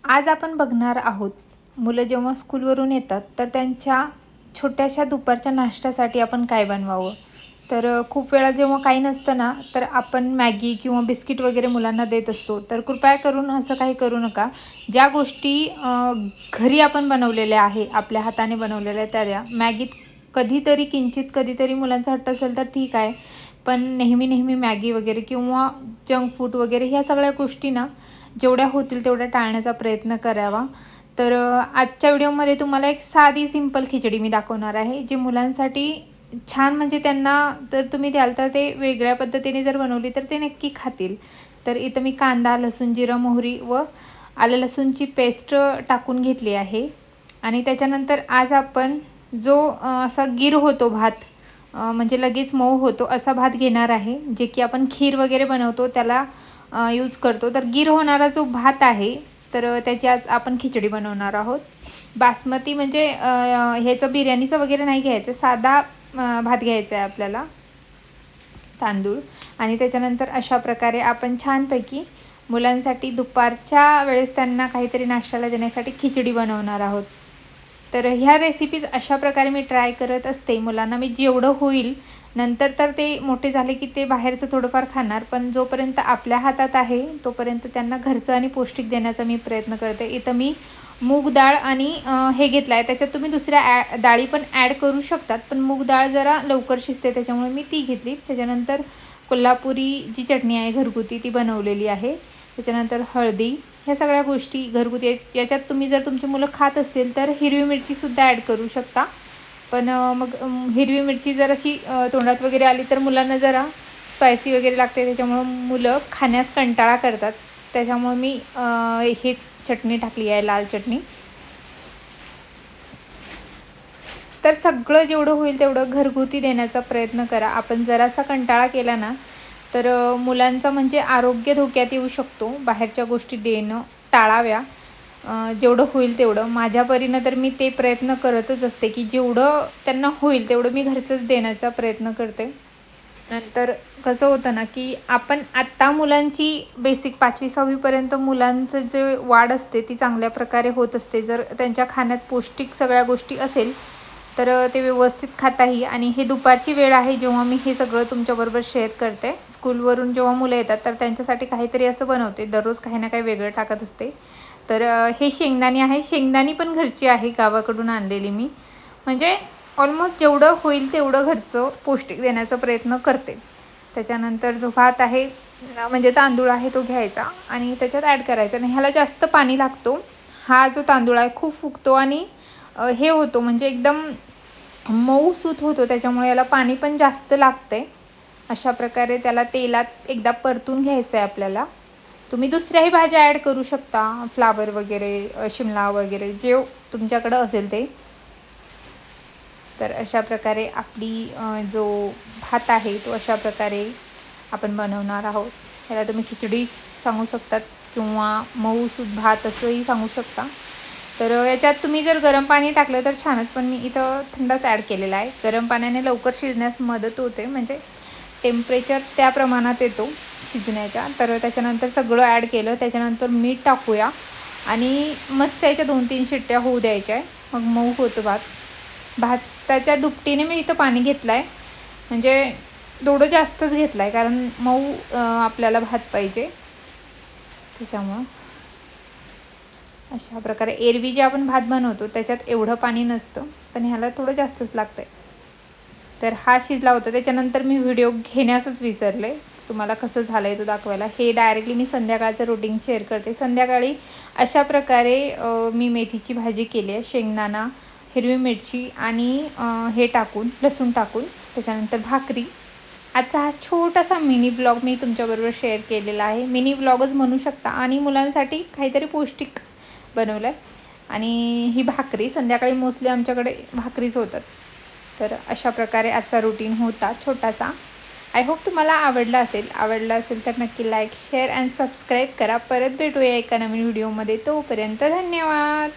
आज आपण बघणार आहोत, मुलं जेव्हा स्कूलवरून येतात तर त्यांच्या छोट्याशा दुपारच्या नाश्त्यासाठी आपण काय बनवावं. तर खूप वेळा जेव्हा काही नसतं ना, तर आपण मॅगी किंवा बिस्किट वगैरे मुलांना देत असतो. तर कृपया करून असं काही करू नका. ज्या गोष्टी घरी आपण बनवलेल्या आहे, आपल्या हाताने बनवलेल्या त्या द्या. मॅगीत कधीतरी किंचित कधीतरी मुलांचा हट्ट असेल तर ठीक आहे. पण नेहमी नेहमी मॅगी वगैरे किंवा जंक फूड वगैरे ह्या सगळ्या गोष्टी ना, जेवढ्या होतील तेवढ्या टाळण्याचा प्रयत्न करावा. तर आजच्या व्हिडिओमध्ये तुम्हाला एक साधी सिंपल खिचडी मी दाखवणार आहे, जी मुलांसाठी छान म्हणजे त्यांना तर तुम्ही द्याल तर ते वेगळ्या पद्धतीने जर बनवली तर ते नक्की खातील. तर इथं मी कांदा, लसूण, जिरं, मोहरी व आलं लसूणची पेस्ट टाकून घेतली आहे. आणि त्याच्यानंतर आज आपण जो असा गीर होतो भात, म्हणजे लगेच मऊ होतो असा भात घेणार आहे, जे की आपण खीर वगैरे बनवतो त्याला यूज करतो. तर गीर होणारा जो भात आहे, तर त्याची आज आपण खिचडी बनवणार आहोत. बासमती म्हणजे ह्याचं बिर्याणीचं वगैरे नाही घ्यायचं, साधा भात घ्यायचा आहे आपल्याला, तांदूळ. आणि त्याच्यानंतर अशा प्रकारे आपण छानपैकी मुलांसाठी दुपारच्या वेळेस त्यांना काहीतरी नाश्त्याला देण्यासाठी खिचडी बनवणार आहोत. तर ह्या रेसिपीज अशा प्रकारे मी ट्राय करत असते. मुलांना मी जेवढं होईल, नंतर तर ते मोठे झाले की ते बाहेरचं थोडंफार खाणार, पण जोपर्यंत आपल्या हातात आहे तोपर्यंत त्यांना घरचं आणि पौष्टिक देण्याचा मी प्रयत्न करते. इथं मी मूग डाळ आणि हे घेतलं आहे. त्याच्यात तुम्ही दुसऱ्या डाळी पण ॲड करू शकतात, पण मूग डाळ जरा लवकर शिजते त्याच्यामुळे मी ती घेतली. त्याच्यानंतर कोल्हापुरी जी चटणी आहे घरगुती ती बनवलेली आहे. त्याच्यानंतर हळदी, ह्या सगळ्या गोष्टी घरगुती आहेत. याच्यात तुम्ही जर तुमची मुलं खात असतील तर हिरवी मिरचीसुद्धा ॲड करू शकता. पण मग हिरवी मिरची जर अशी तोंडात वगैरे आली तर मुलांना जरा स्पायसी वगैरे लागते, त्याच्यामुळं मुलं खाण्यास कंटाळा करतात. त्याच्यामुळे मी हेच चटणी टाकली आहे, लाल चटणी. तर सगळं जेवढं होईल तेवढं घरगुती देण्याचा प्रयत्न करा. आपण जरासा कंटाळा केला ना, तर मुलांचं म्हणजे आरोग्य धोक्यात येऊ शकतो. बाहेरच्या गोष्टी देणं टाळाव्या. जेवढं होईल तेवढं. माझ्या परीनं तर मी ते प्रयत्न करतच असते, की जेवढं त्यांना होईल तेवढं मी घरचंच देण्याचा प्रयत्न करते. नंतर कसं होतं ना, की आपण आत्ता मुलांची बेसिक 5वी-6वी पर्यंत मुलांचं जे वाढ असते ती चांगल्या प्रकारे होत असते. जर त्यांच्या खाण्यात पौष्टिक सगळ्या गोष्टी असेल, तर ते व्यवस्थित खाताही. आणि हे दुपारची वेळ आहे जेव्हा मी हे सगळं तुमच्याबरोबर शेअर करते. स्कूलवरून जेव्हा मुलं येतात तर त्यांच्यासाठी काहीतरी असं बनवते. दररोज काही ना काही वेगळं टाकत असते. तर हे शेंगदाणे आहे. शेंगदाणी पण घरची आहे, गावाकडून आणलेली मी. म्हणजे ऑलमोस्ट जेवढं होईल तेवढं घरचं पौष्टिक देण्याचा प्रयत्न करते. त्याच्यानंतर जो भात आहे, म्हणजे तांदूळ आहे, तो घ्यायचा आणि त्याच्यात ॲड करायचा. आणि ह्याला जास्त पाणी लागतो. हा जो तांदूळ आहे खूप फुगतो आणि हे होतो म्हणजे एकदम मऊसूत होतो, त्याच्यामुळे याला पाणी पण जास्त लागते. अशा प्रकारे त्याला तेलात एकदा परतून घ्यायचं आहे आपल्याला. तुम्ही दुसऱ्याही भाज्या ॲड करू शकता, फ्लावर वगैरे, शिमला वगैरे, जे तुमच्याकडं असेल ते. तर अशा प्रकारे आपली जो भात आहे तो अशा प्रकारे आपण बनवणार आहोत. त्याला तुम्ही खिचडी सांगू शकतात किंवा मऊसूत भात असंही सांगू शकता. तर याच्यात तुम्ही जर गरम पाणी टाकलं तर छानच, पण मी इथं थंडच ॲड केलेला आहे. गरम पाण्याने लवकर शिजण्यास मदत होते, म्हणजे टेम्परेचर त्या प्रमाणात येतो शिजण्याच्या. तर त्याच्यानंतर सगळं ॲड केलं, त्याच्यानंतर मीठ टाकूया आणि मस्त याच्या 2-3 शिट्ट्या होऊ द्यायच्या आहे. मग मऊ होतो भात. भाताच्या दुपटीने मी इथं पाणी घेतलं आहे, म्हणजे थोडं जास्तच घेतलं आहे कारण मऊ आपल्याला भात पाहिजे त्याच्यामुळं. अशा प्रकारे एरवी जे आपण भात बनवतो त्याच्यात एवढं पाणी नसतं, पण ह्याला थोडं जास्तच लागतं आहे. तर हा शिजला होता. त्याच्यानंतर मी व्हिडिओ घेण्यासच विसरले तुम्हाला कसं झालं आहे तो दाखवायला. हे डायरेक्टली मी संध्याकाळचं रुटीन शेअर करते. संध्याकाळी अशा प्रकारे मी मेथीची भाजी केली आहे, शेंगदाणा, हिरवी मिरची आणि हे टाकून, लसूण टाकून. त्याच्यानंतर भाकरी. आजचा हा छोटासा मिनी ब्लॉग मी तुमच्याबरोबर शेअर केलेला आहे. मिनी ब्लॉगच म्हणू शकता. आणि मुलांसाठी काहीतरी पौष्टिक बनवलं आहे. आणि ही भाकरी संध्याकाळी मोस्टली आमच्याकडे भाकरीच होतात. तर अशा प्रकारे आजचा रुटीन होता छोटासा. आय होप तुम्हाला आवडला असेल तर नक्की लाईक, शेअर अँड सबस्क्राईब करा. परत भेटूया एका नवीन व्हिडिओमध्ये. तोपर्यंत धन्यवाद.